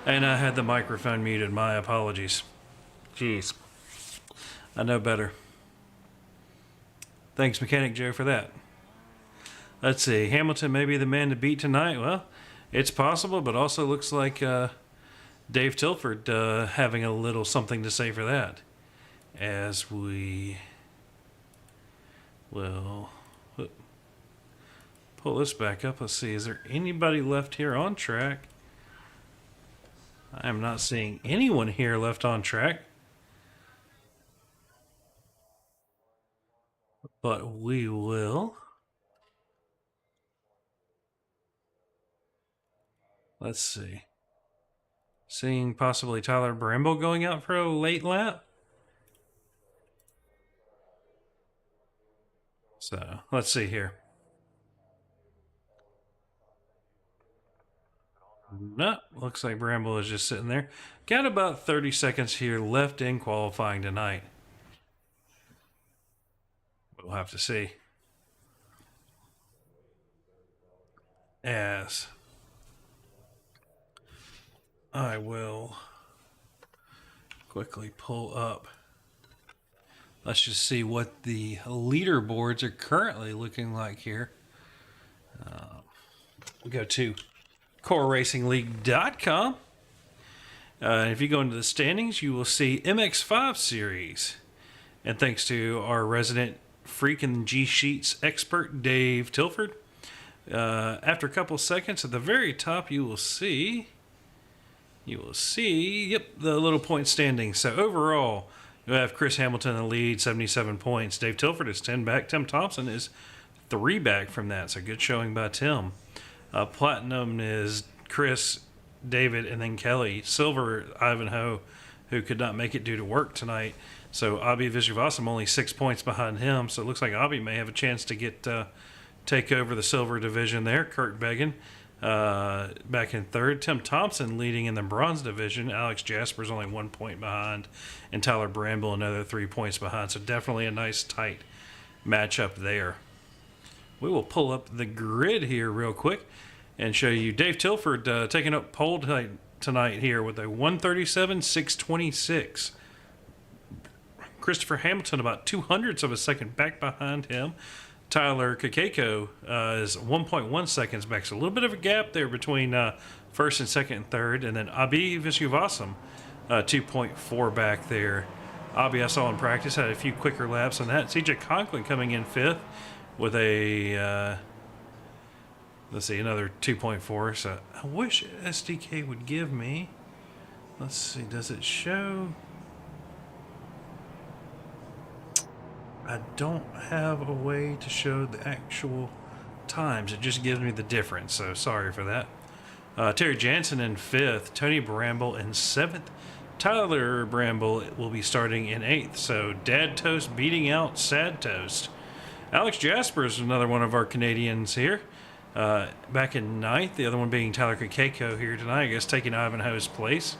And I had the microphone muted. My apologies. Jeez. I know better. Thanks, Mechanic Joe, for that. Let's see. Hamilton may be the man to beat tonight. Well, it's possible, but also looks like Dave Tilford having a little something to say for that. As we will pull this back up. Let's see. Is there anybody left here on track? I am not seeing anyone here left on track. But we will. Let's see. Seeing possibly Tyler Bramble going out for a late lap. So, let's see here. No, looks like Bramble is just sitting there. Got about 30 seconds here left in qualifying tonight. We'll have to see. As I will quickly pull up. Let's just see what the leaderboards are currently looking like here. We'll go to CoreRacingLeague.com. If you go into the standings, you will see MX5 Series. And thanks to our resident freak and G Sheets expert, Dave Tilford. After a couple seconds, at the very top, you will see, yep, the little point standings. So overall, you have Chris Hamilton in the lead, 77 points. Dave Tilford is 10 back. Tim Thompson is 3 back from that. So good showing by Tim. Platinum is Chris, David, and then Kelly. Silver, Ivanhoe, who could not make it due to work tonight. So Abhi Vishwavasan only 6 points behind him. So it looks like Abhi may have a chance to get take over the silver division there. Kurt Began back in third. Tim Thompson leading in the bronze division. Alex Jasper's only 1 point behind. And Tyler Bramble another 3 points behind. So definitely a nice tight matchup there. We will pull up the grid here real quick and show you Dave Tilford taking up pole tonight here with a 137.626. Christopher Hamilton about 200ths of a second back behind him. Tyler Kakeko is 1.1 seconds back. So a little bit of a gap there between first and second and third. And then Abhi Vishwavasan 2.4 back there. Abhi, I saw in practice, had a few quicker laps on that. CJ Conklin coming in fifth with a, let's see, another 2.4. So I wish SDK would give me, let's see, does it show? I don't have a way to show the actual times. It just gives me the difference, so sorry for that. Terry Jansen in fifth, Tony Bramble in seventh. Tyler Bramble will be starting in eighth, so Dad Toast beating out Sad Toast. Alex Jasper is another one of our Canadians here, back in ninth. The other one being Tyler Kakeko here tonight, I guess, taking Ivanhoe's place.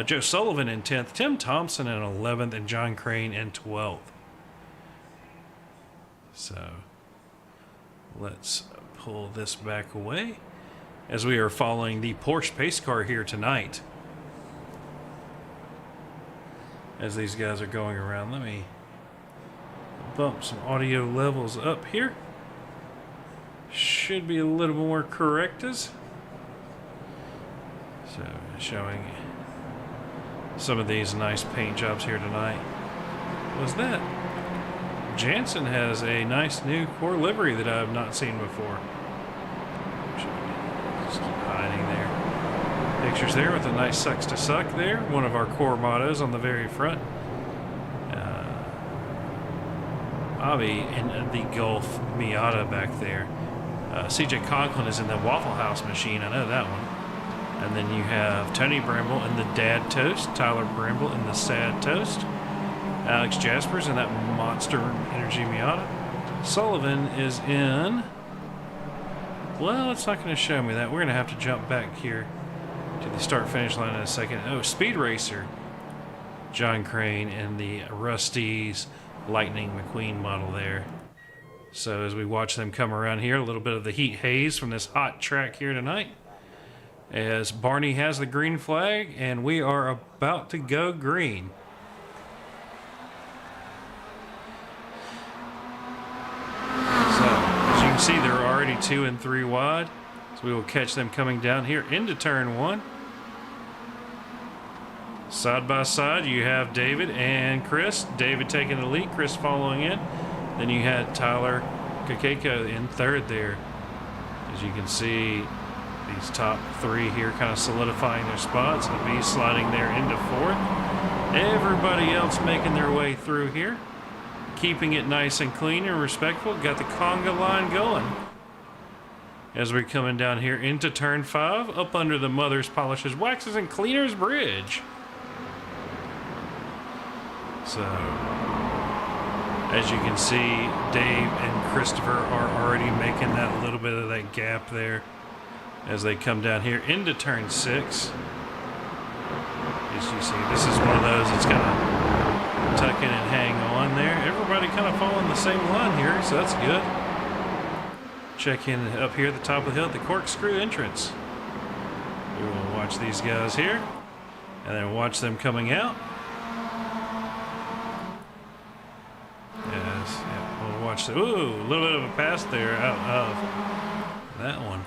Joe Sullivan in 10th, Tim Thompson in 11th, and John Crane in 12th. So let's pull this back away as we are following the Porsche pace car here tonight. As these guys are going around, let me bump some audio levels up here. Should be a little more correctas. So showing some of these nice paint jobs here tonight. Was that? Jansen has a nice new core livery that I have not seen before. Just keep hiding there. Pictures there with a nice sucks to suck there. One of our core mottos on the very front. Abhi in the Gulf Miata back there. CJ Conklin is in the Waffle House machine. I know that one. And then you have Tony Bramble in the Dad Toast. Tyler Bramble in the Sad Toast. Alex Jaspers in that Monster Energy Miata. Sullivan is in... Well, it's not going to show me that. We're going to have to jump back here to the start-finish line in a second. Oh, Speed Racer. John Crane in the Rusty's Lightning McQueen model there. So as we watch them come around here, a little bit of the heat haze from this hot track here tonight. as Barney has the green flag, and we are about to go green. So, as you can see, they're already 2 and 3 wide. So we will catch them coming down here into turn 1. Side by side, you have David and Chris. David taking the lead, Chris following in. Then you had Tyler Kakeko in third there. As you can see, these top 3 here kind of solidifying their spots. A B sliding there into 4th. Everybody else making their way through here. Keeping it nice and clean and respectful. Got the conga line going. As we're coming down here into turn 5, up under the Mothers, Polishes, Waxes, and Cleaners Bridge. So, as you can see, Dave and Christopher are already making that little bit of that gap there as they come down here into turn 6. As you see, this is one of those that's going to tuck in and hang on there. Everybody kind of following the same line here, so that's good. Check in up here at the top of the hill at the corkscrew entrance. We will watch these guys here and then watch them coming out. Yes, yeah, we'll watch the, ooh, a little bit of a pass there out of that one.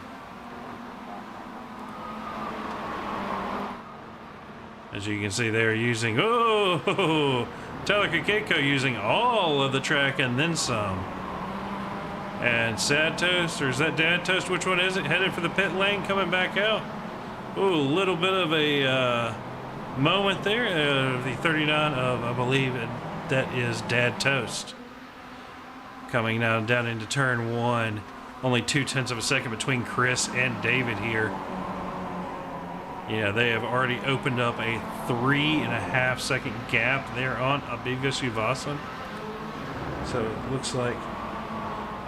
As you can see, they're using, oh, Tyler Kakeko using all of the track and then some. And Sad Toast, or is that Dad Toast? Which one is it? Headed for the pit lane, coming back out. Ooh, a little bit of a moment there. The 39 of, I believe, that is Dad Toast. Coming now down into turn 1. Only 0.2 of a second between Chris and David here. Yeah, they have already opened up a 3.5 second gap there on Abiga Shivasan. So it looks like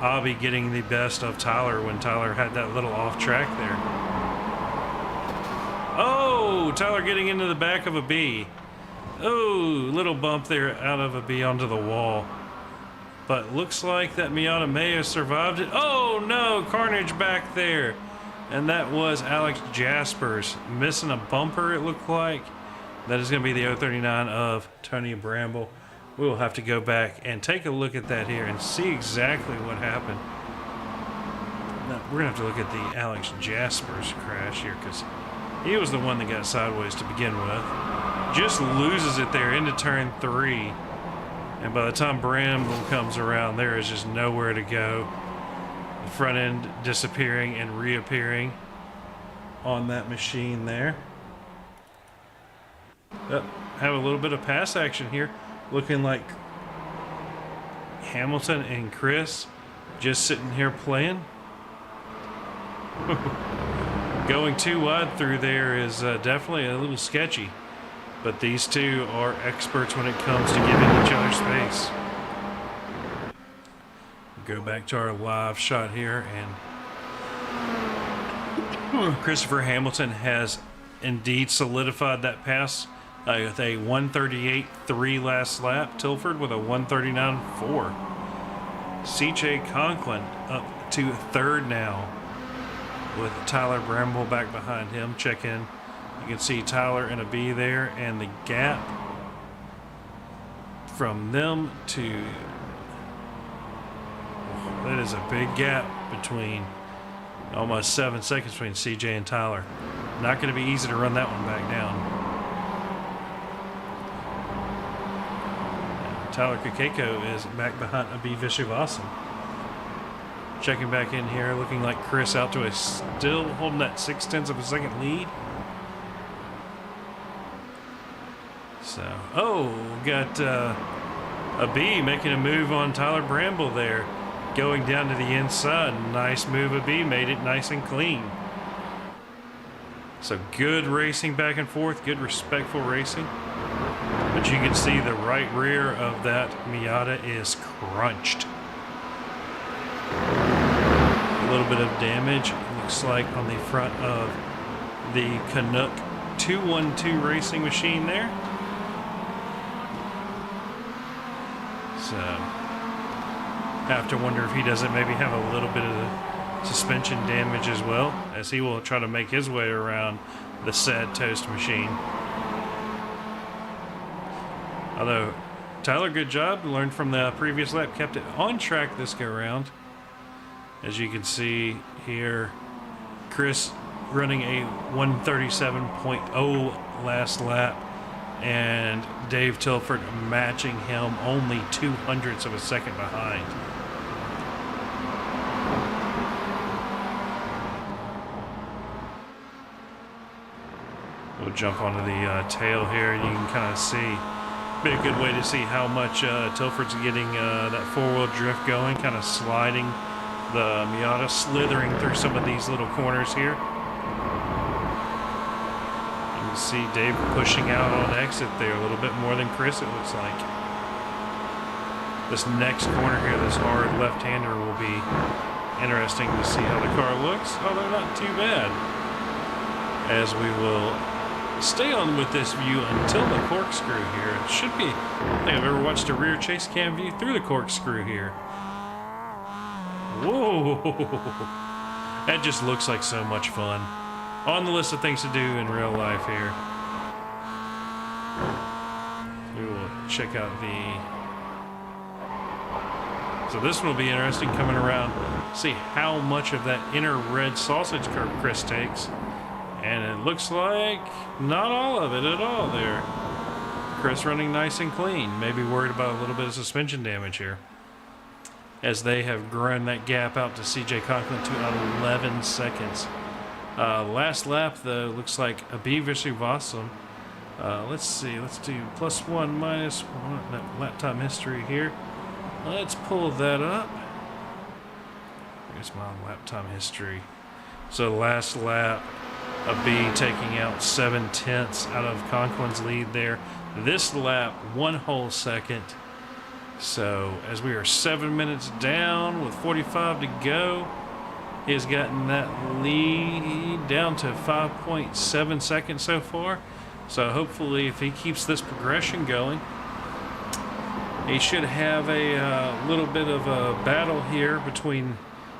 Abby getting the best of Tyler when Tyler had that little off track there. Oh, Tyler getting into the back of a B. Oh, little bump there out of a B onto the wall. But looks like that Miata may have survived it. Oh no, carnage back there. And that was Alex Jaspers missing a bumper, it looked like. That is going to be the 039 of Tony Bramble. We will have to go back and take a look at that here and see exactly what happened. Now, we're going to have to look at the Alex Jaspers crash here because he was the one that got sideways to begin with. Just loses it there into turn 3. And by the time Bramble comes around, there is just nowhere to go. The front end disappearing and reappearing on that machine there. Have a little bit of pass action here. Looking like Hamilton and Chris just sitting here playing. Going too wide through there is definitely a little sketchy. But these two are experts when it comes to giving each other space. Go back to our live shot here, and Christopher Hamilton has indeed solidified that pass with a 138.3 last lap. Tilford with a 139.4. CJ Conklin up to third now with Tyler Bramble back behind him. Check in. You can see Tyler in a B there, and the gap from them to, that is a big gap between, almost 7 seconds between CJ and Tyler. Not going to be easy to run that one back down. Tyler Kakeko is back behind Abhi Vishwavasan. Checking back in here, looking like Chris out to a still holding that 0.6 of a second lead. So, oh, got a B making a move on Tyler Bramble there. Going down to the inside. Nice move of B, made it nice and clean. So good racing back and forth, good respectful racing. But you can see the right rear of that Miata is crunched. A little bit of damage, looks like, on the front of the Canuck 212 racing machine there. So, have to wonder if he doesn't maybe have a little bit of suspension damage as well, as he will try to make his way around the sad toast machine. Although, Tyler, good job. Learned from the previous lap. Kept it on track this go round. As you can see here, Chris running a 137.0 last lap. And Dave Tilford matching him only 0.02 of a second behind. We'll jump onto the tail here, and you can kind of see. Be a good way to see how much Tilford's getting that four-wheel drift going, kind of sliding the Miata, slithering through some of these little corners here. You can see Dave pushing out on exit there a little bit more than Chris, it looks like. This next corner here, this hard left-hander, will be interesting to see how the car looks. Although not too bad. As we will stay on with this view until the corkscrew here. It should be, I don't think I've ever watched a rear chase cam view through the corkscrew here. Whoa! That just looks like so much fun. On the list of things to do in real life here. We will check out the... So this one will be interesting coming around. See how much of that inner red sausage curve Chris takes. And it looks like not all of it at all there. Chris running nice and clean. Maybe worried about a little bit of suspension damage here. As they have grown that gap out to CJ Conklin to 11 seconds. Last lap, though, looks like Abhi Vishwasam. Let's see. Let's do +1, -1. That lap time history here. Let's pull that up. Here's my lap time history. So last lap, Abhi taking out 0.7 out of Conklin's lead there. This lap, 1 whole second. So as we are 7 minutes down with 45 to go, he has gotten that lead down to 5.7 seconds so far. So hopefully if he keeps this progression going, he should have a little bit of a battle here between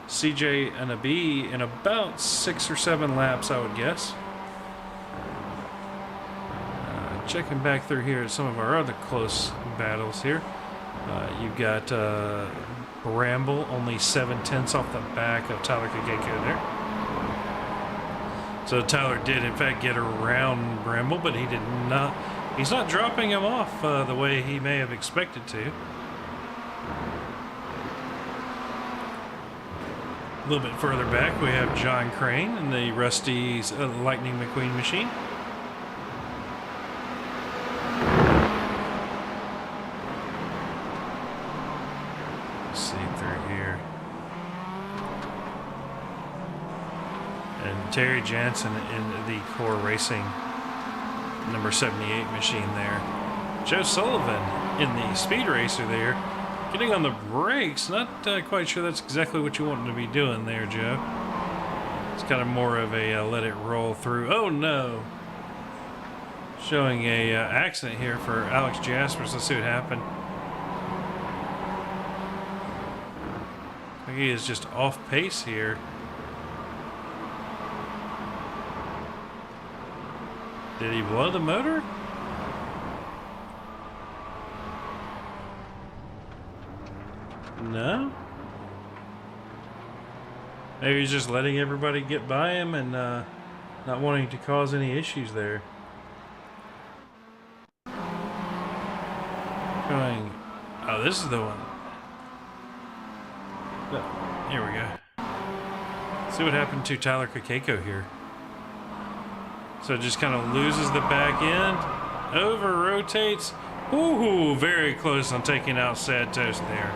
CJ and Abhi in about 6 or 7 laps, I would guess. Checking back through here at some of our other close battles here. You've got Bramble, only 0.7 off the back of Tyler Kageko there. So Tyler did, in fact, get around Bramble, but he did not. He's not dropping him off the way he may have expected to. A little bit further back, we have John Crane in the Rusty Lightning McQueen machine. Let's see through here. And Terry Jansen in the Core Racing number 78 machine there. Joe Sullivan in the Speed Racer there. Getting on the brakes, not quite sure that's exactly what you want to be doing there, Joe. It's kind of more of a let it roll through. Oh no! Showing a accident here for Alex Jaspers. Let's see what happened. I think he is just off pace here. Did he blow the motor? No? Maybe he's just letting everybody get by him and not wanting to cause any issues there. Going. Oh, this is the one. Here we go. See what happened to Tyler Kageko here. So it just kind of loses the back end. Over rotates. Ooh, very close on taking out Sad Toast there.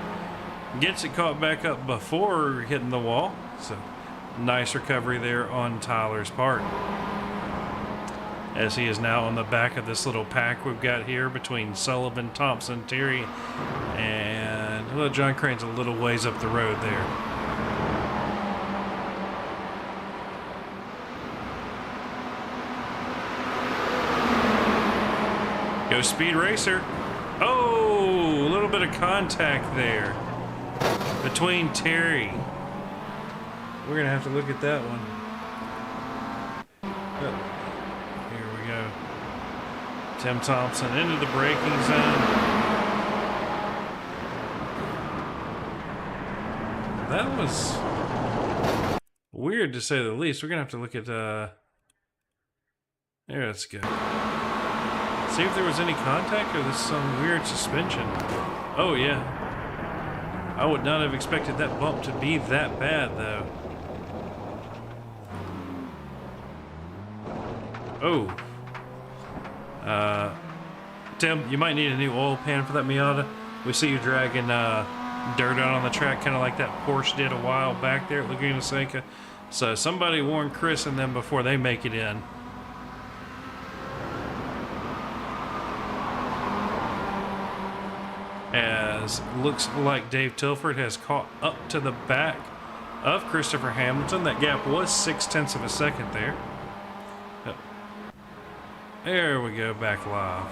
Gets it caught back up before hitting the wall. So nice recovery there on Tyler's part. As he is now on the back of this little pack we've got here between Sullivan, Thompson, Terry, and well, John Crane's a little ways up the road there. Go Speed Racer. Oh, a little bit of contact there between Terry We're going to have to look at that one. Oh, here we go. Tim Thompson into the braking zone. That was weird to say the least. We're going to have to look at... There, let's go. See if there was any contact or this some weird suspension. Oh, yeah. I would not have expected that bump to be that bad, though. Oh. Tim, you might need a new oil pan for that Miata. We see you dragging dirt out on the track, kind of like that Porsche did a while back there at Laguna Seca. So somebody warn Chris and them before they make it in. As looks like Dave Tilford has caught up to the back of Christopher Hamilton. That gap was 0.6 of a second there. Oh. There we go, back live.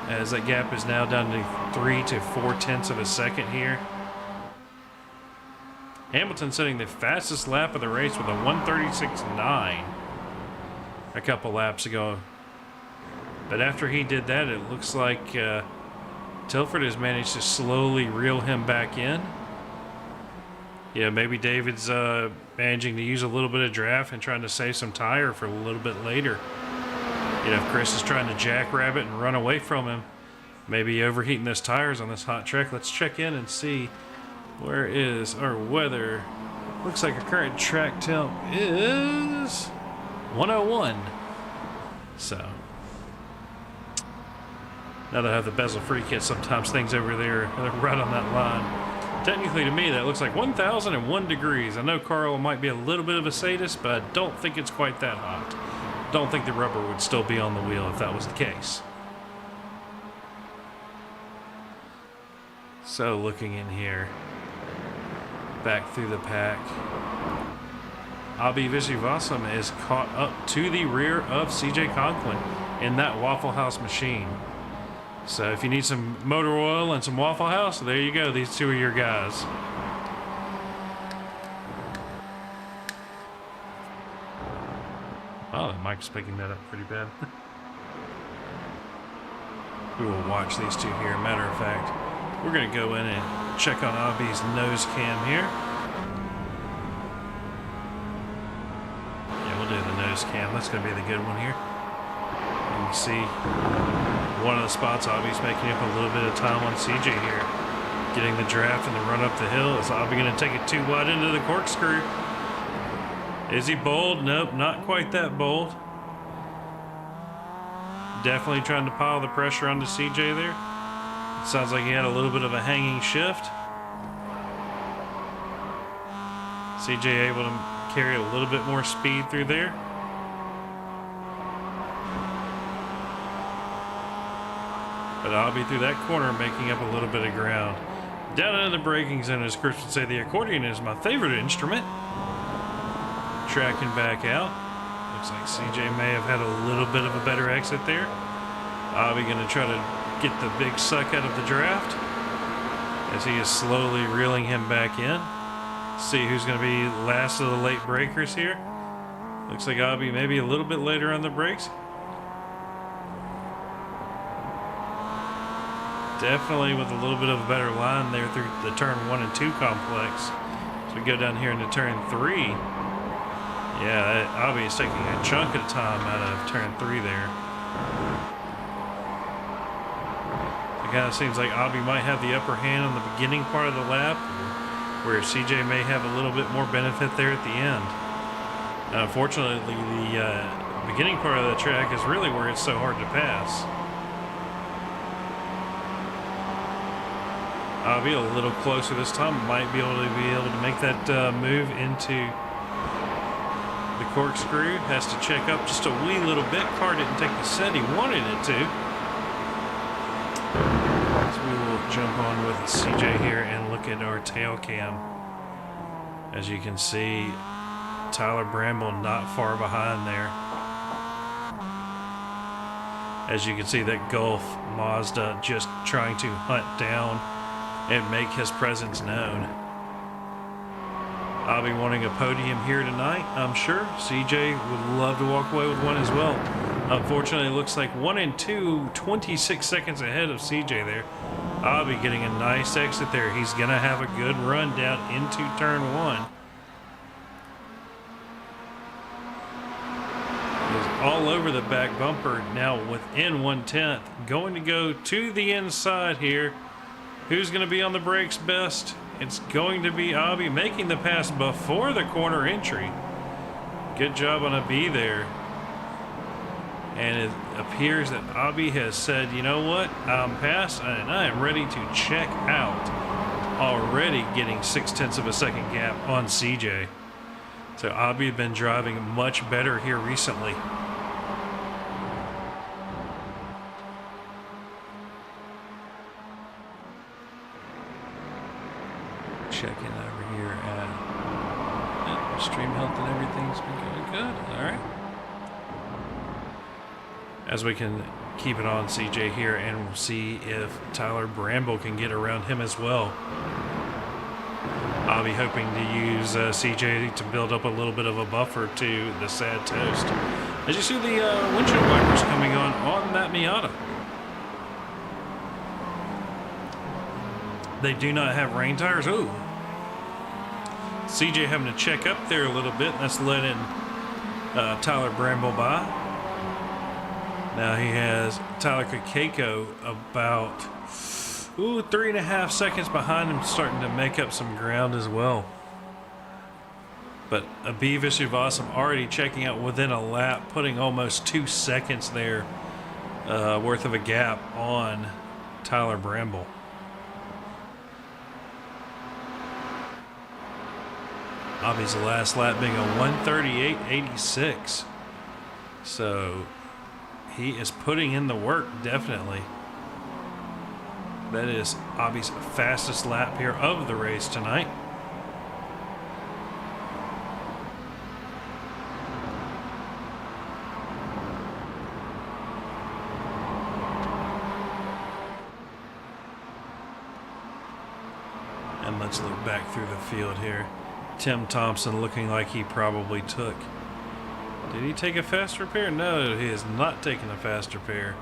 As that gap is now down to 3 to 4/10 of a second here. Hamilton setting the fastest lap of the race with a 1:36.9 a couple laps ago. But after he did that, it looks like Tilford has managed to slowly reel him back in. Yeah, maybe David's managing to use a little bit of draft and trying to save some tire for a little bit later. You know, if Chris is trying to jackrabbit and run away from him, maybe overheating those tires on this hot track. Let's check in and see where is our weather. Looks like our current track temp is 101. So, now that I have the bezel-free kit, sometimes things over there are right on that line. Technically, to me, that looks like 1,001 degrees. I know Carl might be a little bit of a sadist, but I don't think it's quite that hot. Don't think the rubber would still be on the wheel if that was the case. So, looking in here, back through the pack, Abhi Visivasam is caught up to the rear of CJ Conklin in that Waffle House machine. So if you need some motor oil and some Waffle House, there you go. These two are your guys. Oh, the mic's picking that up pretty bad. We will watch these two here. Matter of fact, we're going to go in and check on Abhi's nose cam here. Yeah, we'll do the nose cam. That's going to be the good one here. You can see one of the spots Abhi's making up a little bit of time on CJ here. Getting the draft and the run up the hill. Is Abhi going to take it too wide into the corkscrew? Is he bold? Nope, not quite that bold. Definitely trying to pile the pressure onto CJ there. It sounds like he had a little bit of a hanging shift. CJ able to carry a little bit more speed through there. But Abhi through that corner making up a little bit of ground. Down into the braking zone, as Chris would say, the accordion is my favorite instrument. Tracking back out. Looks like CJ may have had a little bit of a better exit there. Abhi going to try to get the big suck out of the draft as he is slowly reeling him back in. See who's going to be last of the late breakers here. Looks like Abhi maybe a little bit later on the brakes. Definitely with a little bit of a better line there through the turn 1 and 2 complex. So we go down here into turn 3. Yeah, Abhi is taking a chunk of time out of turn 3 there. It kind of seems like Abhi might have the upper hand on the beginning part of the lap, where CJ may have a little bit more benefit there at the end. Unfortunately, the beginning part of the track is really where it's so hard to pass. Abhi a little closer this time, might be able to make that move into the corkscrew. Has to check up just a wee little bit. Car didn't take the set he wanted it to. So we will jump on with CJ here and look at our tail cam. As you can see, Tyler Bramble not far behind there. As you can see, that Gulf Mazda just trying to hunt down and make his presence known. I'll be wanting a podium here tonight, I'm sure. CJ would love to walk away with one as well. Unfortunately, it looks like 1 and 2, 26 seconds ahead of CJ there. I'll be getting a nice exit there. He's going to have a good run down into turn 1. He's all over the back bumper now within 1/10. Going to go to the inside here. Who's going to be on the brakes best? It's going to be Abby making the pass before the corner entry. Good job on a B there. And it appears that Abby has said, you know what, I'm past and I am ready to check out. Already getting 0.6 of a second gap on CJ. So Abby has been driving much better here recently. Checking over here at stream health and everything's been going good. All right. As we can keep it on CJ here and see if Tyler Bramble can get around him as well. I'll be hoping to use CJ to build up a little bit of a buffer to the sad toast. As you see the windshield wipers coming on that Miata. They do not have rain tires. Ooh. CJ having to check up there a little bit. That's letting Tyler Bramble by. Now he has Tyler Kakeko about 3.5 seconds behind him, starting to make up some ground as well. But Abhi Vishwasam already checking out within a lap, putting almost 2 seconds there worth of a gap on Tyler Bramble. Abhi's last lap being a 1:38.86. So he is putting in the work, definitely. That is Abhi's fastest lap here of the race tonight. And let's look back through the field here. Tim Thompson looking like he probably took. Did he take a fast repair? No, he has not taken a fast repair.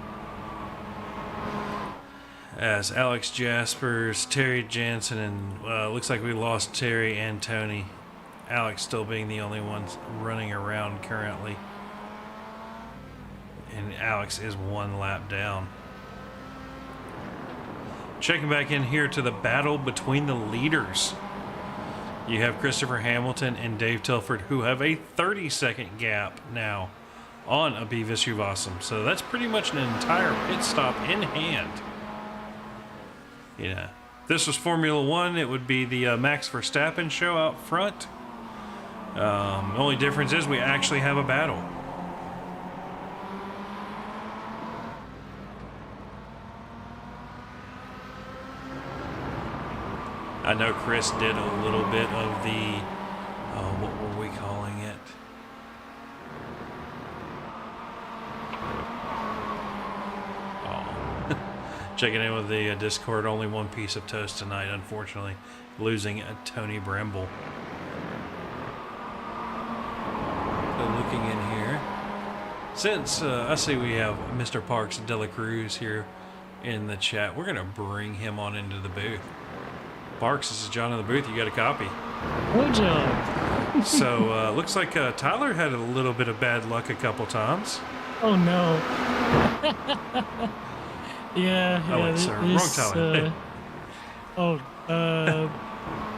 As Alex Jaspers, Terry Jansen, and looks like we lost Terry and Tony. Alex still being the only ones running around currently. And Alex is 1 lap down. Checking back in here to the battle between the leaders. You have Christopher Hamilton and Dave Tilford, who have a 30-second gap now on Abhi Vishwasam. So that's pretty much an entire pit stop in hand. Yeah. This was Formula One. It would be the Max Verstappen show out front. The only difference is we actually have a battle. I know Chris did a little bit of the, what were we calling it? Oh. Checking in with the Discord, only one piece of toast tonight, unfortunately. Losing Tony Bramble. So looking in here. Since I see we have Mr. Parks De La Cruz here in the chat, we're going to bring him on into the booth. Parks, this is John in the booth. You got a copy. Hello, John. So, looks like Tyler had a little bit of bad luck a couple times. Oh, no. yeah. Oh, wait, sorry. Wrong Tyler.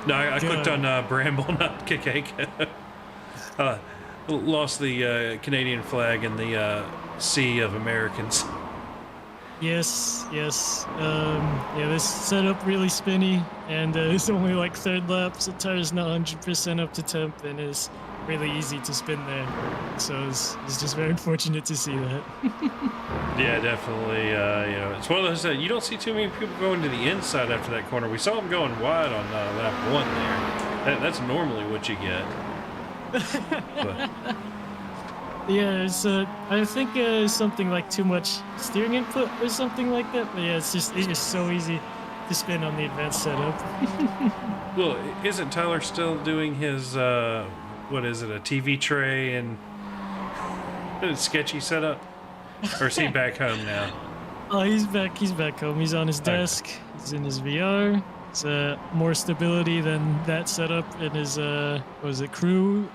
No, I clicked on Bramble, not Kakeko. Lost the Canadian flag in the sea of Americans. Yes. Yeah, this setup really spinny, and it's only like 3rd lap, so tire's not 100% up to temp, and it's really easy to spin there. So it's just very unfortunate to see that. Yeah, definitely. You know, it's one of those that you don't see too many people going to the inside after that corner. We saw them going wide on lap 1 there. That's normally what you get. But. Yeah, it's I think something like too much steering input or something like that. But yeah, it's just so easy to spin on the advanced setup. Well, isn't Tyler still doing his what is it, a TV tray and a sketchy setup, or is he back home now? Oh, he's back. He's back home. He's on his desk. He's in his VR. It's more stability than that setup in his what was it, crew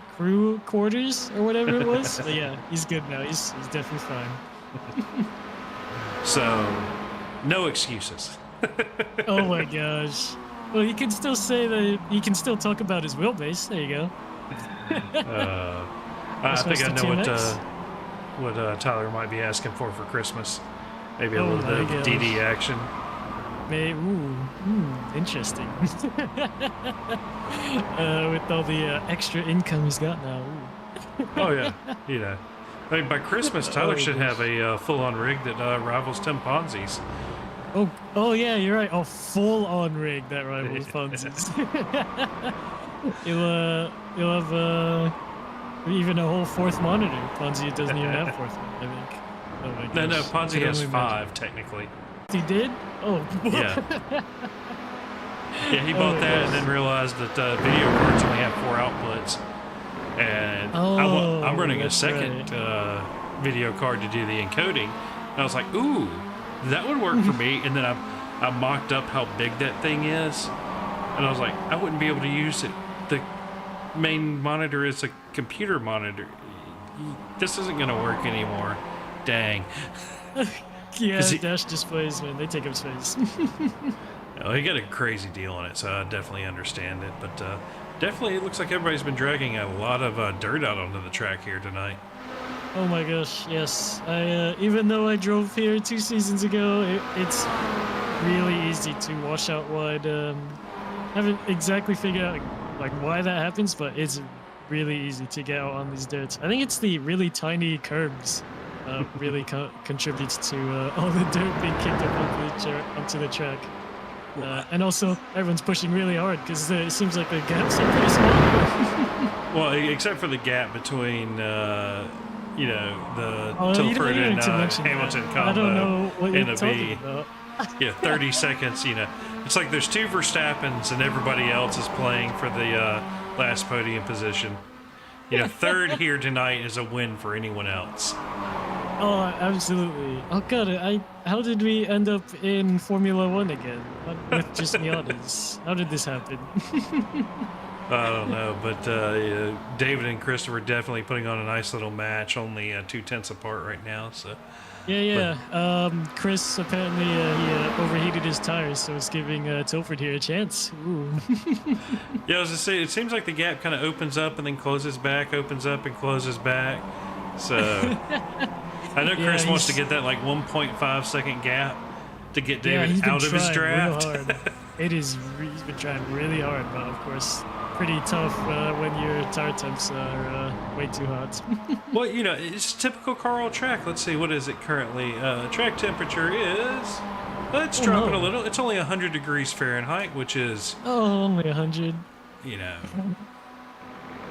quarters or whatever it was. But yeah, he's good now. He's definitely fine. So, no excuses. Oh my gosh. Well, he can still say that he can still talk about his wheelbase. There you go. I think I know TMX? what Tyler might be asking for Christmas. Maybe a Oh little bit of my DD action. Interesting. With all the extra income he's got now. Oh yeah, you know. I mean, by Christmas, Tyler Oh, should have a full-on rig that rivals Tim Ponzi's. Oh yeah, you're right. A full-on rig that rivals Ponzi's. You'll have even a whole fourth monitor. Ponzi doesn't even have fourth one, I think. Oh my gosh. No, Ponzi has Only 5 technically. He did? Oh. Yeah. Yeah, he bought that and then realized that video cards only have 4 outputs. And I'm running a second video card to do the encoding. And I was like, ooh, that would work for me. And then I mocked up how big that thing is. And I was like, I wouldn't be able to use it. The main monitor is a computer monitor. This isn't going to work anymore. Dang. Yeah, dash displays, man, they take up space. Oh, he got a crazy deal on it, so I definitely understand it. But definitely, it looks like everybody's been dragging a lot of dirt out onto the track here tonight. Oh my gosh, yes. I even though I drove here 2 seasons ago, it's really easy to wash out wide. Haven't exactly figured out like why that happens, but it's really easy to get out on these dirts. I think it's the really tiny curbs really contributes to all the dirt being kicked up onto the track. And also, everyone's pushing really hard because it seems like the gaps are pretty small. Well, except for the gap between, the Tilford and Hamilton combo. I don't know what you're talking about. 30 seconds, It's like there's 2 Verstappens and everybody else is playing for the last podium position. Third here tonight is a win for anyone else. Oh, absolutely. Oh god, how did we end up in Formula 1 again? With just Miatas? How did this happen? I don't know, but David and Christopher definitely putting on a nice little match, only 2/10 apart right now, so... Yeah. Chris apparently he overheated his tires, so it's giving Tilford here a chance. Ooh. Yeah, I was gonna say, it seems like the gap kind of opens up and then closes back, opens up and closes back. So I know Chris wants to get that like 1.5 second gap to get David out of his draft. Real hard. He's been trying really hard, but of course, pretty tough when your tire temps are way too hot. Well, it's a typical Carl track. Let's see, what is it currently? Track temperature is... it's dropping a little. It's only 100 degrees Fahrenheit, which is... Oh, only 100.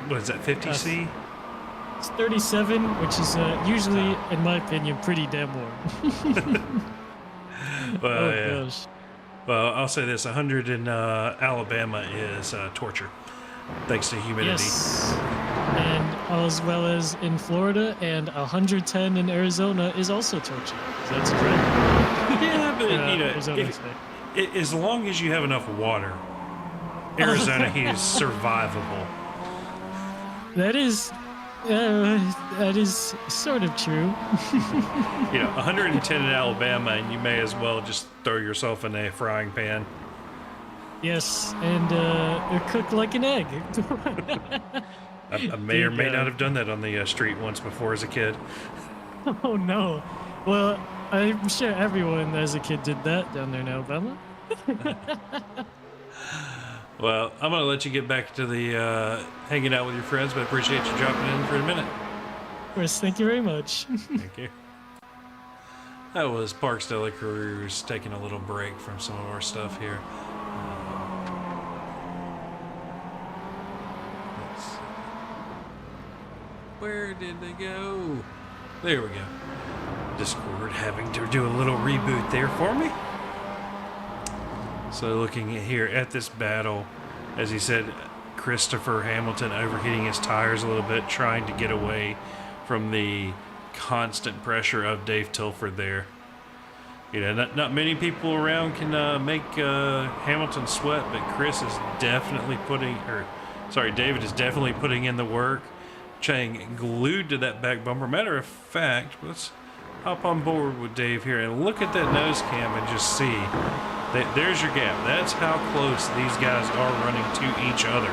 What is that, 50 C? It's 37, which is usually, in my opinion, pretty damn warm. Well, gosh. Well, I'll say this, 100 in Alabama is torture, thanks to humidity. Yes, and as well as in Florida, and 110 in Arizona is also torture. That's correct. Yeah, but, as long as you have enough water, Arizona is survivable. That is sort of true. 110 in Alabama, and you may as well just throw yourself in a frying pan. Yes, and cook like an egg. I may or may not have done that on the street once before as a kid. Oh no. Well, I'm sure everyone as a kid did that down there in Alabama. Well, I'm going to let you get back to the hanging out with your friends, but I appreciate you dropping in for a minute. Of course, thank you very much. Thank you. That was Parks Deli Careers taking a little break from some of our stuff here. Let's see. Where did they go? There we go. Discord having to do a little reboot there for me. So looking here at this battle, as he said, Christopher Hamilton overheating his tires a little bit, trying to get away from the constant pressure of Dave Tilford there. You know, not many people around can make Hamilton sweat, but David is definitely putting in the work, staying glued to that back bumper. Matter of fact, let's hop on board with Dave here and look at that nose cam and just see. There's your gap. That's how close these guys are running to each other.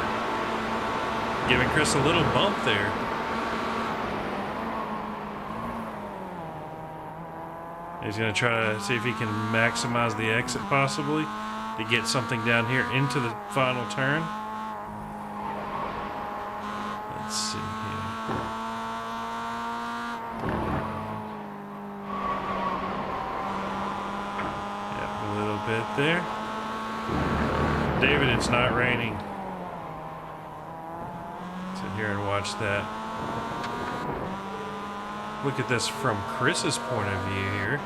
Giving Chris a little bump there. He's going to try to see if he can maximize the exit possibly to get something down here into the final turn. Let's see here. Yep, a little bit there. David, it's not raining. Sit here and watch that. Look at this from Chris's point of view here.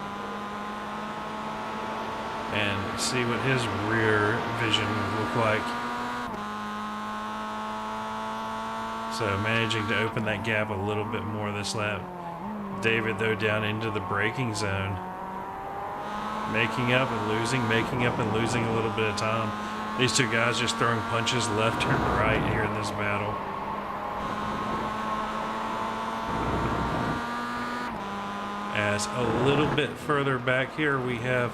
And see what his rear vision would look like. So managing to open that gap a little bit more this lap. David, though, down into the braking zone. Making up and losing a little bit of time. These two guys just throwing punches left and right here in this battle. As a little bit further back here, we have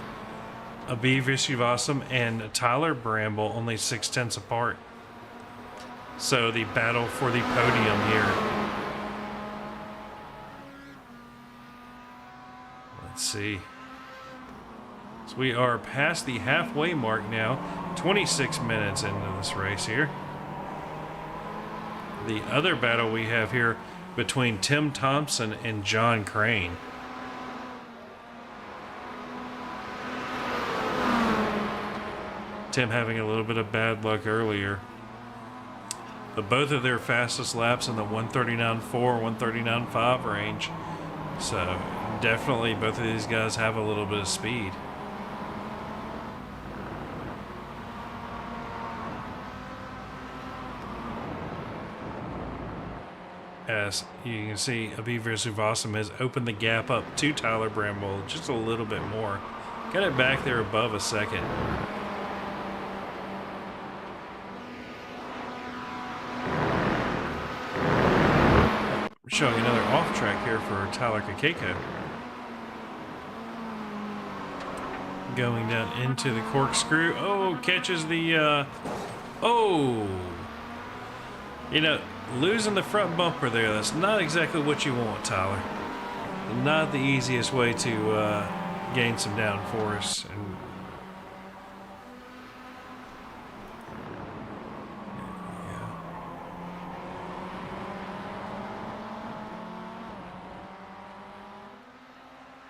Abiy Viswanathan and Tyler Bramble only 0.6 apart. So the battle for the podium here. Let's see. So we are past the halfway mark now, 26 minutes into this race here. The other battle we have here between Tim Thompson and John Crane. Tim having a little bit of bad luck earlier. But both of their fastest laps in the 139.4, 139.5 range. So definitely both of these guys have a little bit of speed. As you can see, Abiy Viswanathan has opened the gap up to Tyler Bramble just a little bit more. Got it back there above a second. Showing another off track here for Tyler Kakeko. Going down into the corkscrew. Oh, catches the, oh! You know, losing the front bumper there, that's not exactly what you want, Tyler. Not the easiest way to gain some downforce. And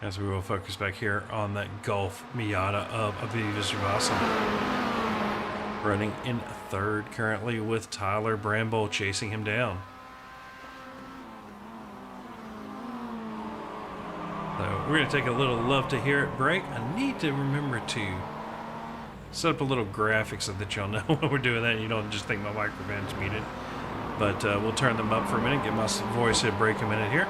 as we will focus back here on that Golf Miata of Abiy Viswanathan. Running in third currently with Tyler Bramble chasing him down. So we're going to take a little love to hear it break. I need to remember to set up a little graphic so that y'all know when we're doing that and you don't just think my microphone's muted. But we'll turn them up for a minute, get my voice to break a minute here.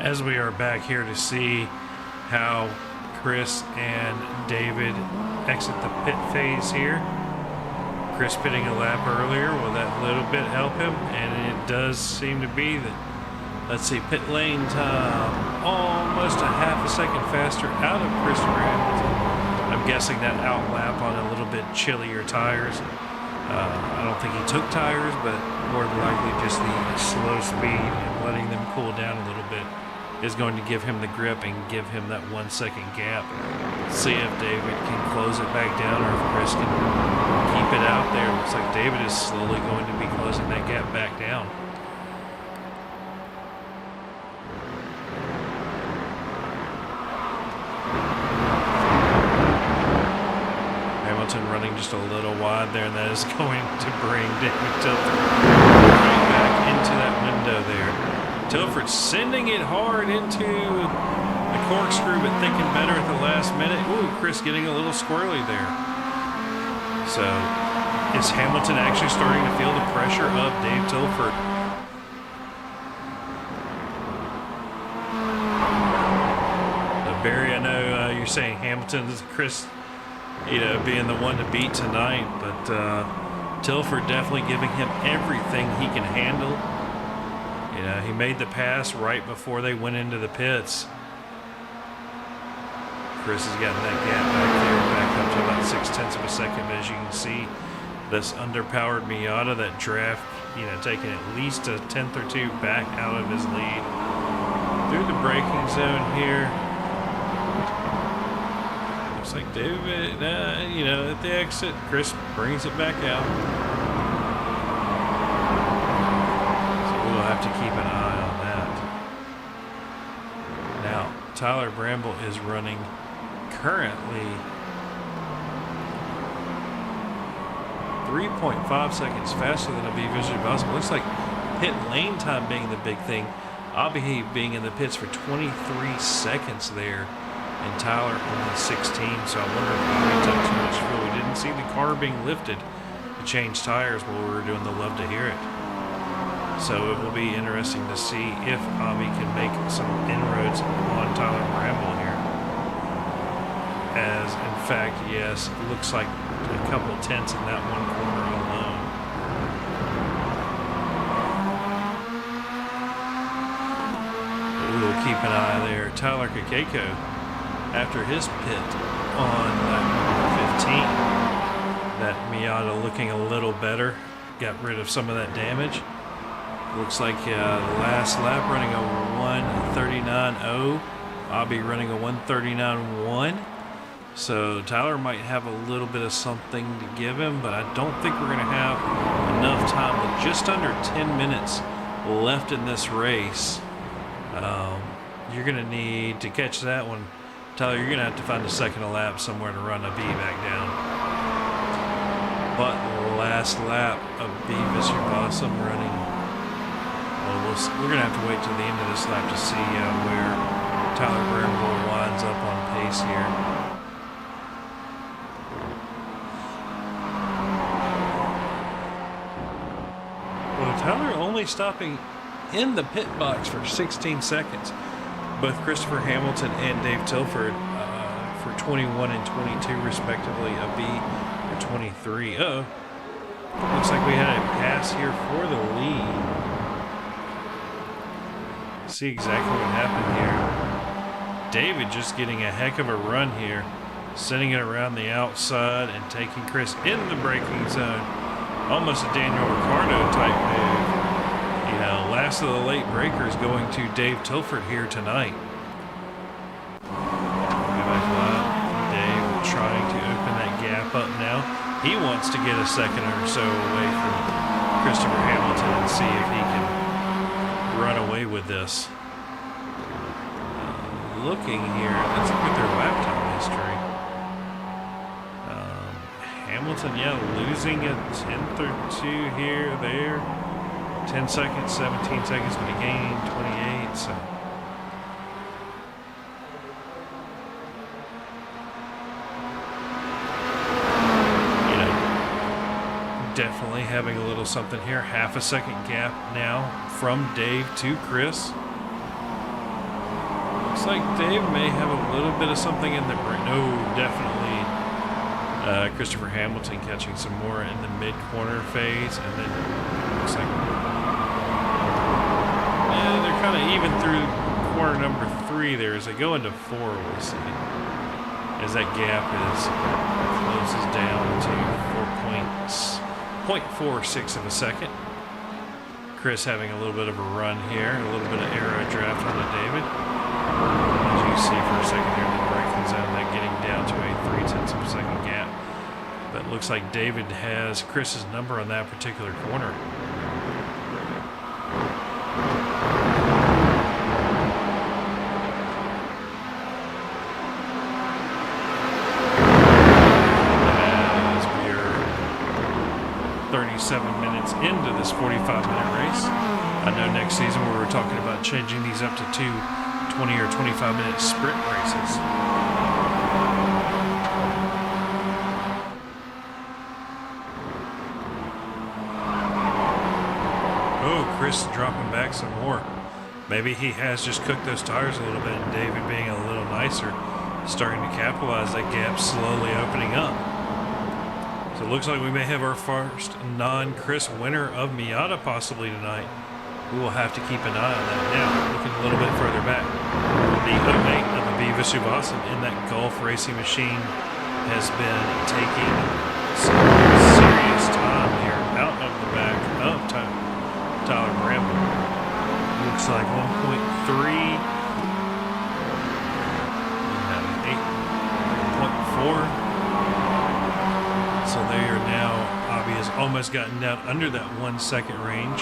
as we are back here to see how Chris and David exit the pit phase here. Chris pitting a lap earlier, will that little bit help him? And it does seem to be that, let's see, pit lane time almost a half a second faster out of Christopher Hamilton. I'm guessing that out lap on a little bit chillier tires. I don't think he took tires, but more than likely just the slow speed and letting them cool down a little bit is going to give him the grip and give him that 1 second gap. See if David can close it back down or if Chris can keep it out there. Looks like David is slowly going to be closing that gap back down. Running just a little wide there, and that is going to bring David Tilford right back into that window there. Tilford sending it hard into the corkscrew, but thinking better at the last minute. Ooh, Chris getting a little squirrely there. So, is Hamilton actually starting to feel the pressure of Dave Tilford? Barry, I know you're saying Hamilton's Chris, being the one to beat tonight, but Tilford definitely giving him everything he can handle. He made the pass right before they went into the pits. Chris has gotten that gap back there, back up to about 0.6 of a second. As you can see, this underpowered Miata, that draft, taking at least a tenth or two back out of his lead. Through the braking zone here. Looks like David, at the exit, Chris brings it back out. So we'll have to keep an eye on that. Now, Tyler Bramble is running currently 3.5 seconds faster than it'll be visually possible. Looks like pit lane time being the big thing. Abihi being in the pits for 23 seconds there. And Tyler only 16, so I wonder if Bobby took too much fuel. We didn't see the car being lifted to change tires while we were doing the Love to Hear It. So it will be interesting to see if Bobby can make some inroads on Tyler Bramble here. As, in fact, yes, it looks like a couple tenths in that one corner alone. But we'll keep an eye there. Tyler Kakeko, after his pit on lap number 15. That Miata looking a little better. Got rid of some of that damage. Looks like the last lap running a 1:39.0. Bobby running a 1:39.1. So Tyler might have a little bit of something to give him, but I don't think we're going to have enough time with just under 10 minutes left in this race. You're going to need to catch that one. Tyler, you're going to have to find a second a lap somewhere to run a B back down. But last lap of B Mr. Possum running. Well, we're going to have to wait till the end of this lap to see where Tyler Bramble winds up on pace here. Well, Tyler only stopping in the pit box for 16 seconds. Both Christopher Hamilton and Dave Tilford for 21 and 22 respectively, a B for 23. Looks like we had a pass here for the lead. See exactly what happened here. David just getting a heck of a run here, sending it around the outside and taking Chris in the braking zone. Almost a Daniel Ricciardo type move. Last of the late breakers going to Dave Tilford here tonight. Dave trying to open that gap up now. He wants to get a second or so away from Christopher Hamilton and see if he can run away with this. Looking here, let's look at their lap time history. Hamilton, losing a tenth or two here, there. 10 seconds, 17 seconds, but he gained 28, so. Definitely having a little something here. Half a second gap now from Dave to Chris. like Dave may have a little bit of something in the brain. No, definitely Christopher Hamilton catching some more in the mid-corner phase. And then looks like they're kind of even through corner number 3 there as they go into 4, we'll see. As that gap closes down to 0.46 of a second. Chris having a little bit of a run here, a little bit of aero draft onto David. As you see for a second here in the braking zone, that getting down to a 0.3 of a second gap. But it looks like David has Chris's number on that particular corner. As we are 37 minutes into this 45-minute race. I know next season we were talking about changing these up to 2 20 or 25-minute sprint races. Oh, Chris dropping back some more. Maybe he has just cooked those tires a little bit, and David being a little nicer, starting to capitalize that gap, slowly opening up. So it looks like we may have our first non-Chris winner of Miata possibly tonight. We will have to keep an eye on that. Now, looking a little bit further back, the 08 of Aviva Subhasan in that Gulf racing machine has been taking some serious time here out of the back of Tyler Bramble. Looks like 1.3 and 8.4. So they are now, Avi has almost gotten down under that 1 second range.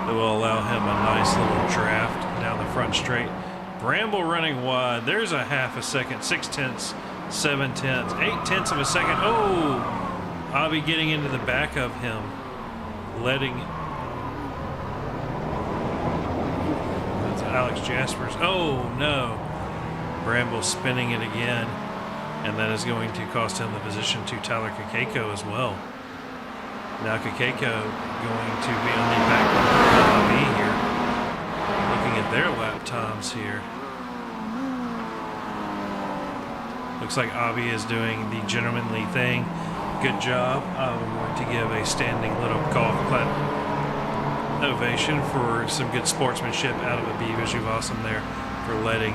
That will allow him a nice little draft down the front straight. Bramble running wide. There's a half a second, 0.6, 0.7, 0.8 of a second. Oh, Avi getting into the back of him, letting. That's Alex Jaspers. Oh no, Bramble spinning it again, and that is going to cost him the position to Tyler Kakeko as well. Now Kakeko going to be on the back of here, looking at their lap times here. Looks like Avi is doing the gentlemanly thing. Good job. I'm going to give a standing little golf clap ovation for some good sportsmanship out of Aviva Subhasan there for letting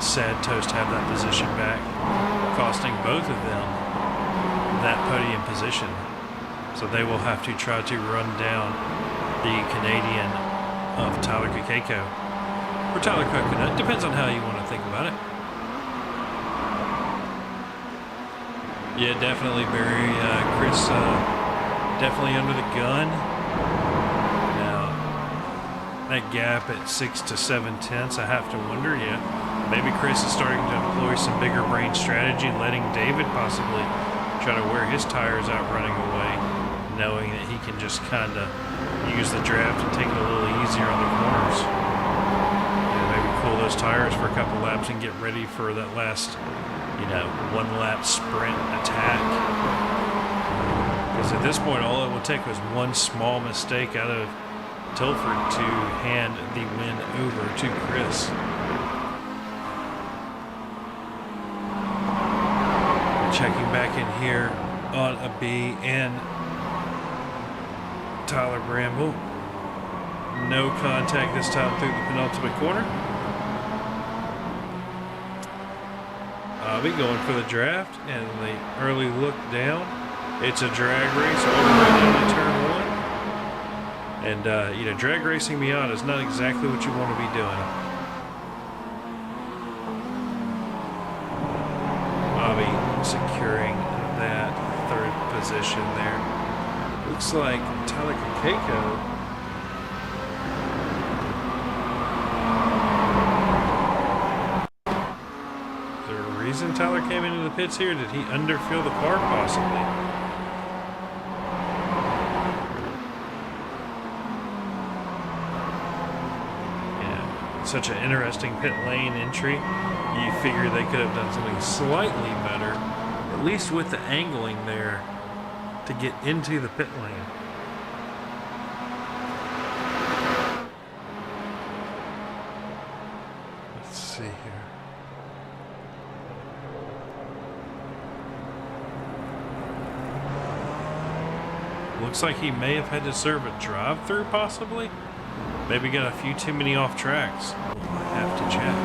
Sad Toast have that position back, costing both of them that podium position. So they will have to try to run down the Canadian of Tyler Kakeko. Or Tyler Coconut. Depends on how you want to think about it. Yeah, definitely Barry. Chris definitely under the gun. Now, that gap at 6 to 0.7, I have to wonder, maybe Chris is starting to employ some bigger brain strategy and letting David possibly try to wear his tires out running away, knowing that he can just kind of use the draft and take it a little easier on the corners. Maybe cool those tires for a couple laps and get ready for that last, 1 lap sprint attack. Because at this point, all it will take was one small mistake out of Tilford to hand the win over to Chris. Checking back in here on a B and Tyler Bramble. No contact this time through the penultimate corner. Avi going for the draft and the early look down. It's a drag race all the way down to turn 1. And, drag racing Miata is not exactly what you want to be doing. Avi securing that 3rd position there. Looks like Tyler Kakeko. Is there a reason Tyler came into the pits here? Did he underfill the car possibly? Yeah, such an interesting pit lane entry. You figure they could have done something slightly better, at least with the angling there, to get into the pit lane. Let's see here. Looks like he may have had to serve a drive-through, possibly. Maybe got a few too many off tracks. We'll have to check.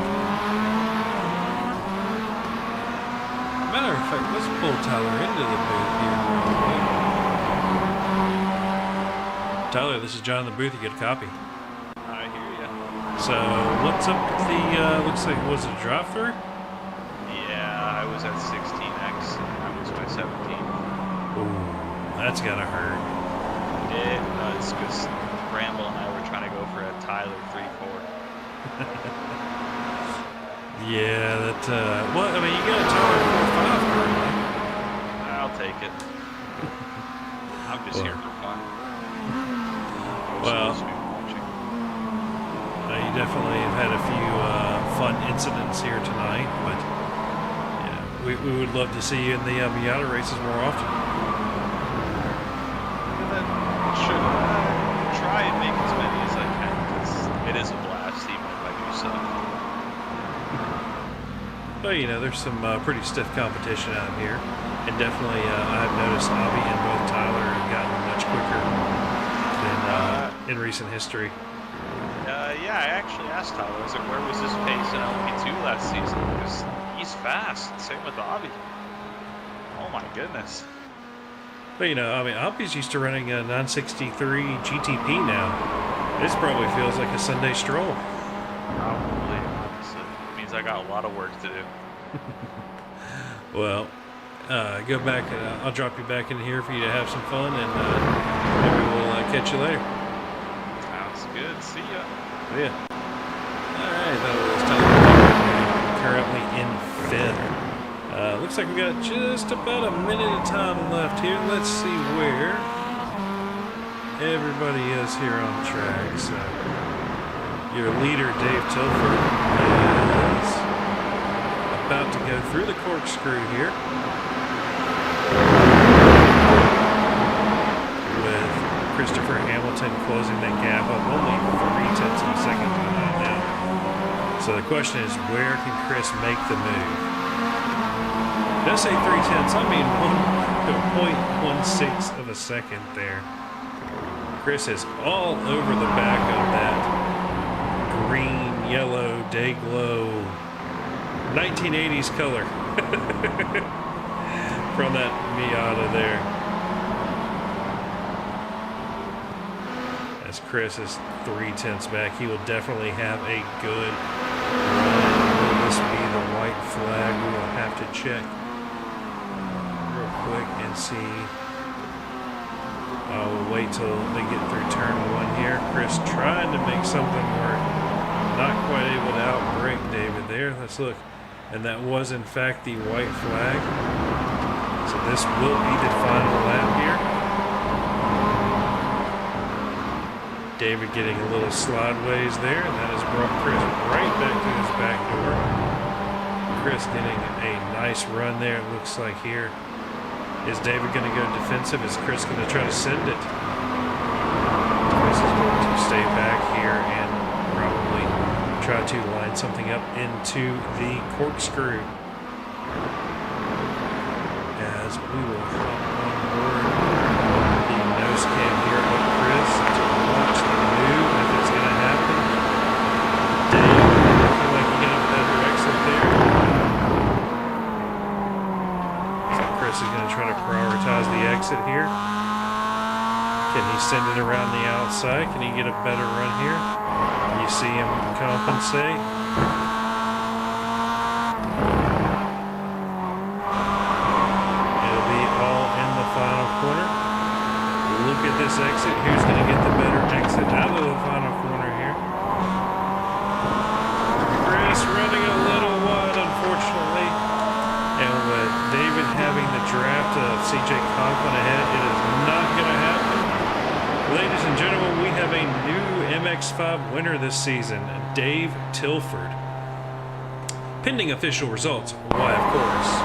Matter of fact, let's pull Tyler into the booth here real quick. Tyler, this is John in the booth. You get a copy. I hear ya. So, what's up with the, looks like, was it a drive-through? Yeah, I was at 16X and I was my 17. Ooh, that's gotta hurt. It nuts, because Bramble and I were trying to go for a Tyler 3-4. Yeah, that, well, I mean, you got a Tyler 4.5 currently. I'll take it. I'm just here for fun. Well, you definitely have had a few fun incidents here tonight, but yeah, we would love to see you in the Miata races more often. And then should try and make as many as I can, because it is a blast, even if I do suck. Well, you know, there's some pretty stiff competition out here, and definitely I've noticed Avi and both Tyler have gotten much quicker than in recent history. Yeah, I actually asked Tyler, I was like, where was his pace in LP2 last season? Because he's fast. Same with Avi. Oh my goodness. But you know, I mean, Avi's used to running a 963 GTP now. This probably feels like a Sunday stroll. Probably, honestly. It means I got a lot of work to do. Well, go back and I'll drop you back in here for you to have some fun, and maybe we'll catch you later. Sounds good. See ya. Yeah. Alright, that was Tyler. Currently in 5th. Looks like we got just about a minute of time left here. Let's see where everybody is here on track. So, your leader, Dave Tilford, is about to go through the corkscrew here. Christopher Hamilton closing that gap up only 0.3 of a second behind now. So the question is, where can Chris make the move? Did I say 0.3? I mean 1.16 of a second there. Chris is all over the back of that green, yellow, day glow 1980s color from that Miata there. Chris is 0.3 back. He will definitely have a good run. Will this be the white flag? We will have to check real quick and see. We'll wait till they get through turn 1 here. Chris trying to make something work. Not quite able to outbreak David there. Let's look. And that was in fact the white flag. So this will be the final lap here. David getting a little slideways there, and that has brought Chris right back to his back door. Chris getting a nice run there, it looks like here. Is David going to go defensive? Is Chris going to try to send it? Chris is going to stay back here and probably try to line something up into the corkscrew. As we will hop on board the nose cam here of Chris to watch the move if it's going to happen. Dave looking like he got a better exit there. So Chris is going to try to prioritize the exit here. Can he send it around the outside? Can he get a better run here? You see him compensate. It'll be all in the final corner. Look at this exit. Who's going to get the better exit out of the final corner here? Chris running a little wide, unfortunately. And with David having the draft of CJ Conklin ahead, it is not going to happen. Ladies and gentlemen, we have a new MX-5 winner this season, Dave Tilford. Pending official results, why, of course,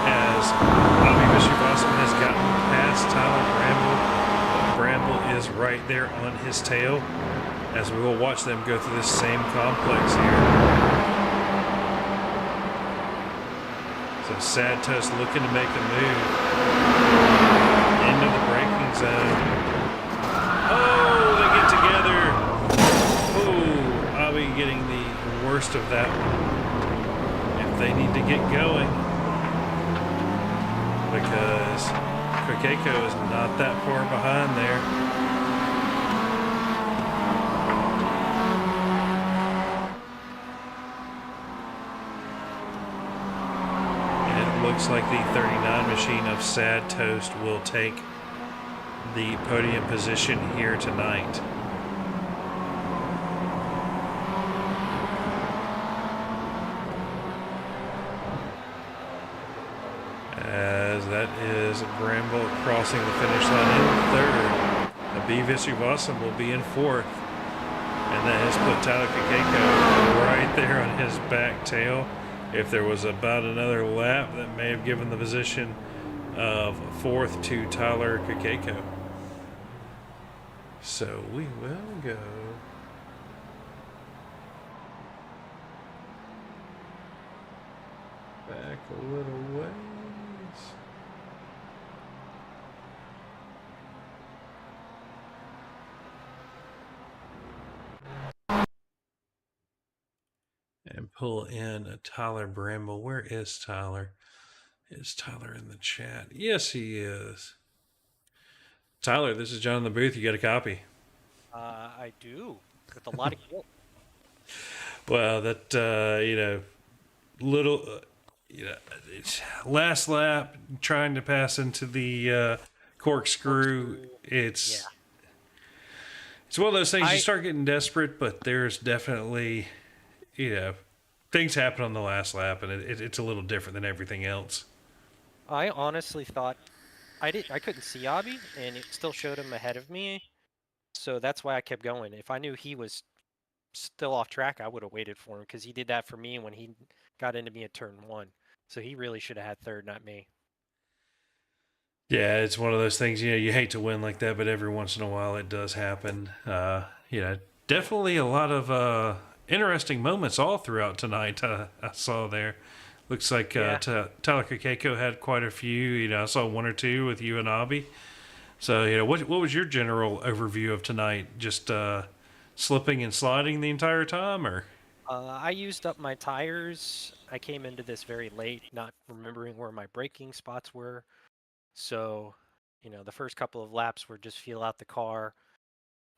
as Bobby Bishop-Osman has gotten past Tyler Bramble. Bramble is right there on his tail, as we will watch them go through this same complex here. So Sad Toast looking to make a move into the braking passing zone. Oh, they get together. Oh, I'll be getting the worst of that one if they need to get going, because Keiko is not that far behind there. Looks like the 39 machine of Sad Toast will take the podium position here tonight. As that is Bramble crossing the finish line in third. Abivis Uvasam will be in fourth. And that has put Tyler Keiko right there on his back tail. If there was about another lap, that may have given the position of fourth to Tyler Keiko. So we will go back a little ways. And pull in a Tyler Bramble. Where is Tyler? Is Tyler in the chat? Yes, he is. Tyler, this is John in the booth. You got a copy? I do, with a lot of guilt. Well, that, little, last lap, trying to pass into the corkscrew. It's one of those things you start getting desperate, but there's definitely, things happen on the last lap, and it's a little different than everything else. I honestly thought I couldn't see Abby, and it still showed him ahead of me, so that's why I kept going. If I knew he was still off track, I would have waited for him, because he did that for me when he got into me at turn 1. So he really should have had third, not me. Yeah, it's one of those things, you hate to win like that, but every once in a while it does happen. Definitely a lot of interesting moments all throughout tonight. I saw there. Looks like Tyler Keiko had quite a few. I saw one or two with you and Abby. So, what was your general overview of tonight? Just slipping and sliding the entire time, or? I used up my tires. I came into this very late, not remembering where my braking spots were. So, the first couple of laps were just feel out the car,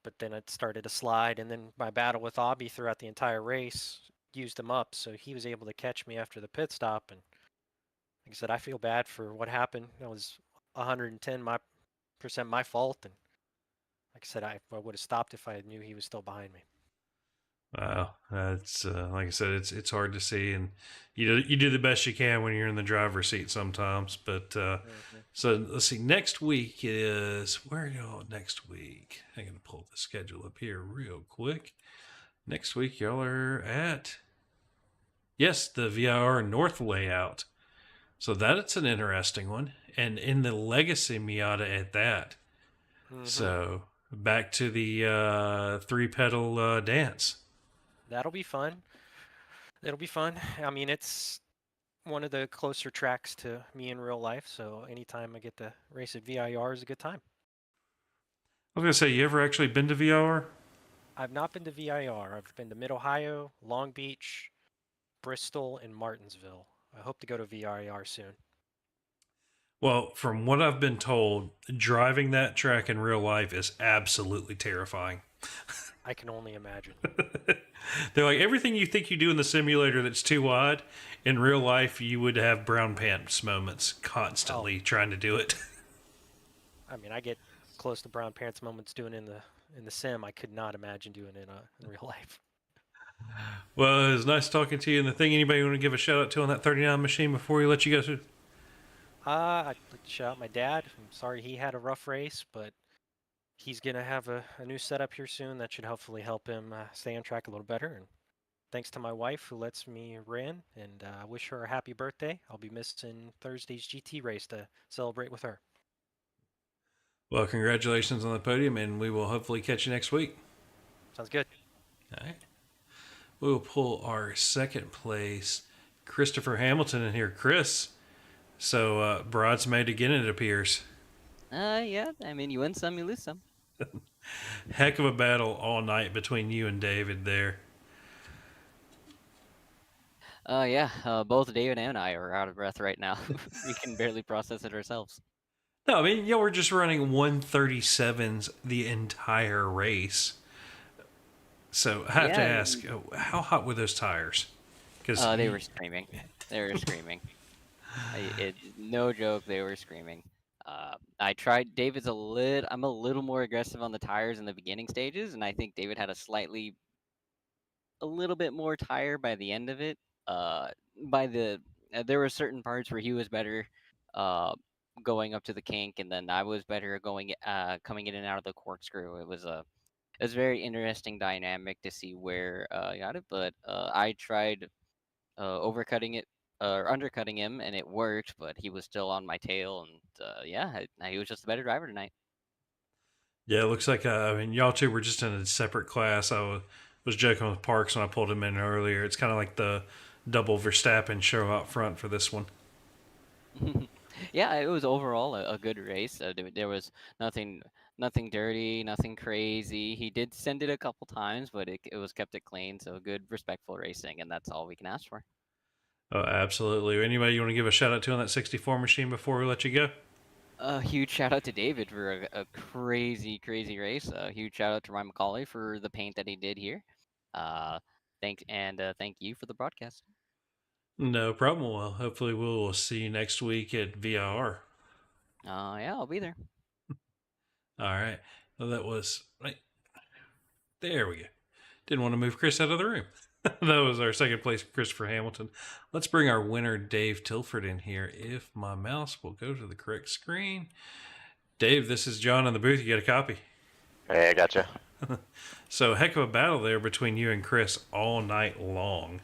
but then it started to slide, and then my battle with Abby throughout the entire race used him up, so he was able to catch me after the pit stop. And like I said, I feel bad for what happened. That was 110% my fault, and like I said, I would have stopped if I knew he was still behind me. Wow, that's like I said, it's hard to see, and you do the best you can when you're in the driver's seat sometimes. But so let's see. Next week is where are y'all next week? I'm gonna pull the schedule up here real quick. Next week y'all are at the VIR North layout, so that's an interesting one, and in the Legacy Miata at that. Mm-hmm. So back to the 3-pedal dance. That'll be fun. It'll be fun. I mean, it's one of the closer tracks to me in real life, so anytime I get to race at VIR is a good time. I was going to say, you ever actually been to VIR? I've not been to VIR. I've been to Mid-Ohio, Long Beach, Bristol, and Martinsville. I hope to go to VIR soon. Well, from what I've been told, driving that track in real life is absolutely terrifying. I can only imagine. They're like, everything you think you do in the simulator that's too wide, in real life you would have brown pants moments constantly trying to do it. I mean, I get close to brown pants moments doing it in the sim. I could not imagine doing it in real life. Well, it was nice talking to you. And the thing, anybody want to give a shout out to on that 39 machine before we let you go through? I'd like to shout out my dad. I'm sorry he had a rough race, but he's going to have a new setup here soon that should hopefully help him stay on track a little better. And thanks to my wife who lets me run, and I wish her a happy birthday. I'll be missing Thursday's GT race to celebrate with her. Well, congratulations on the podium, and we will hopefully catch you next week. Sounds good. All right. We will pull our second place, Christopher Hamilton, in here. Chris, so bridesmaid again, it appears. Yeah. I mean, you win some, you lose some. Heck of a battle all night between you and David there. Yeah. Both David and I are out of breath right now. We can barely process it ourselves. No, I mean, we're just running 137s the entire race. So I have to Yeah. ask, how hot were those tires? Because They were screaming. They were screaming. No joke. They were screaming. I tried. I'm a little more aggressive on the tires in the beginning stages, and I think David had a little bit more tire by the end of it. Uh, by the There were certain parts where he was better, uh, going up to the kink, and then I was better coming in and out of the corkscrew. It was a very interesting dynamic to see where got it, but I tried overcutting it or undercutting him, and it worked, but he was still on my tail, and yeah, he was just a better driver tonight. yeah, it looks like I mean, y'all two were just in a separate class. Was joking with Parks when I pulled him in earlier. It's kind of like the double Verstappen show out front for this one. Yeah, it was overall a good race. There was nothing dirty, nothing crazy. He did send it a couple times, but it was kept it clean. So good, respectful racing, and that's all we can ask for. Oh, absolutely. Anybody you want to give a shout out to on that 64 machine before we let you go? A huge shout out to David for a crazy race. A huge shout out to Ryan McCauley for the paint that he did here. Uh, thank you for the broadcast. No problem. Well, hopefully we'll see you next week at VIR. Yeah, I'll be there. All right. Well, that was right. There we go. Didn't want to move Chris out of the room. That was our second place, Christopher Hamilton. Let's bring our winner, Dave Tilford, in here. If my mouse will go to the correct screen. Dave, this is John in the booth. You got a copy. Hey, I gotcha. So, heck of a battle there between you and Chris all night long.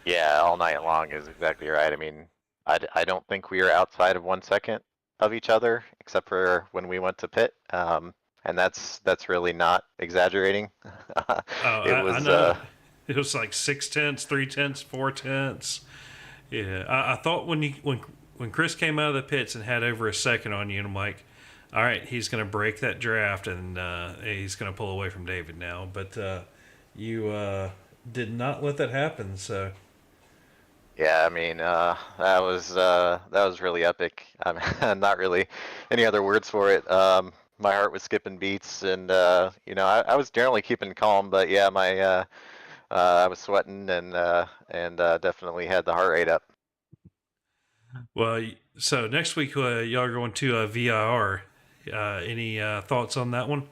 Yeah, all night long is exactly right. I mean, I don't think we were outside of 1 second of each other, except for when we went to pit. And that's really not exaggerating. Oh, It I was, know. It was like 6 tenths, 3 tenths, 4 tenths. Yeah, I thought when Chris came out of the pits and had over a second on you, and I'm like, all right, he's going to break that draft and he's going to pull away from David now. But you did not let that happen. So yeah, I mean, that was really epic. Not really any other words for it. My heart was skipping beats, and I was generally keeping calm, but yeah, I was sweating and definitely had the heart rate up. well, so next week y'all are going to VIR. Any thoughts on that one?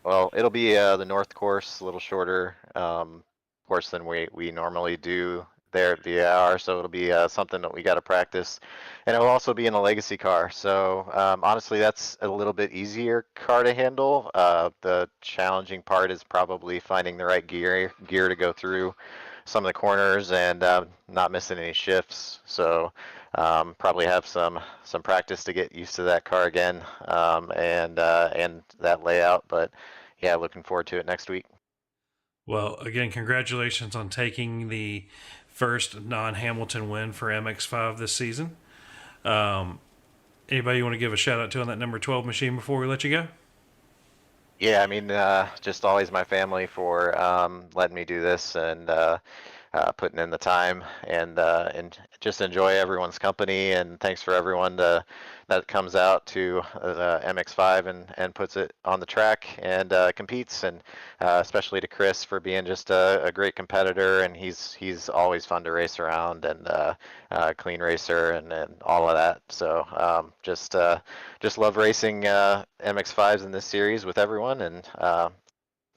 Well, it'll be the North course, a little shorter course than we normally do there at VAR, so it'll be something that we got to practice, and it'll also be in a legacy car. So honestly, that's a little bit easier car to handle. The challenging part is probably finding the right gear to go through some of the corners and not missing any shifts. So probably have some practice to get used to that car again and that layout. But yeah, looking forward to it next week. Well, again, congratulations on taking the first non-Hamilton win for MX5 this season. Anybody you want to give a shout out to on that number 12 machine before we let you go? Yeah, I mean, just always my family for letting me do this and putting in the time and just enjoy everyone's company. And thanks for everyone that comes out to the MX5 and puts it on the track and competes. And especially to Chris for being just a great competitor. And he's always fun to race around and clean racer and all of that. So just love racing MX5s in this series with everyone. And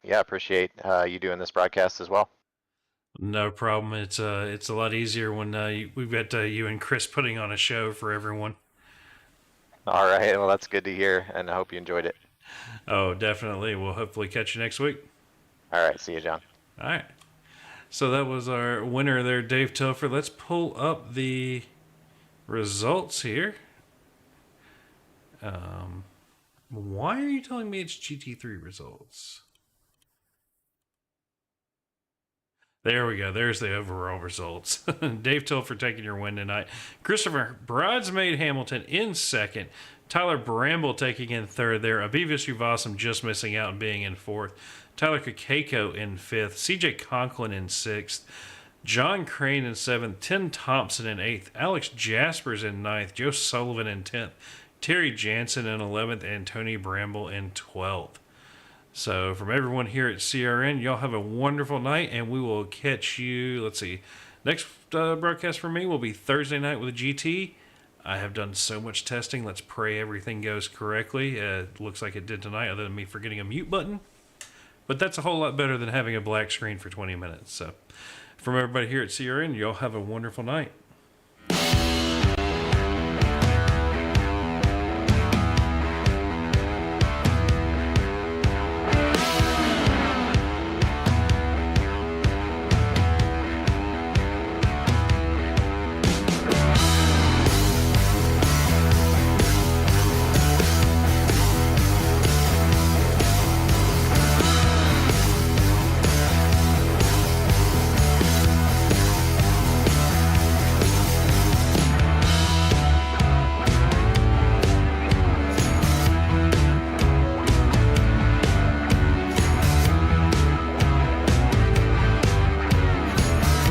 yeah, appreciate you doing this broadcast as well. No problem. It's a lot easier when we've got you and Chris putting on a show for everyone. All right. Well, that's good to hear, and I hope you enjoyed it. Oh, definitely. We'll hopefully catch you next week. All right. See you, John. All right. So that was our winner there, Dave Telford. Let's pull up the results here. Why are you telling me it's GT3 results? There we go. There's the overall results. Dave Telford taking your win tonight. Christopher Bridesmaid Hamilton in second. Tyler Bramble taking in third there. Avivis Uvasam just missing out and being in fourth. Tyler Kakeko in fifth. CJ Conklin in sixth. John Crane in seventh. Tim Thompson in eighth. Alex Jaspers in ninth. Joe Sullivan in 10th. Terry Jansen in 11th. And Tony Bramble in 12th. So from everyone here at CRN, y'all have a wonderful night, and we will catch you. Let's see. Next broadcast for me will be Thursday night with a GT. I have done so much testing. Let's pray everything goes correctly. It looks like it did tonight, other than me forgetting a mute button. But that's a whole lot better than having a black screen for 20 minutes. So from everybody here at CRN, y'all have a wonderful night.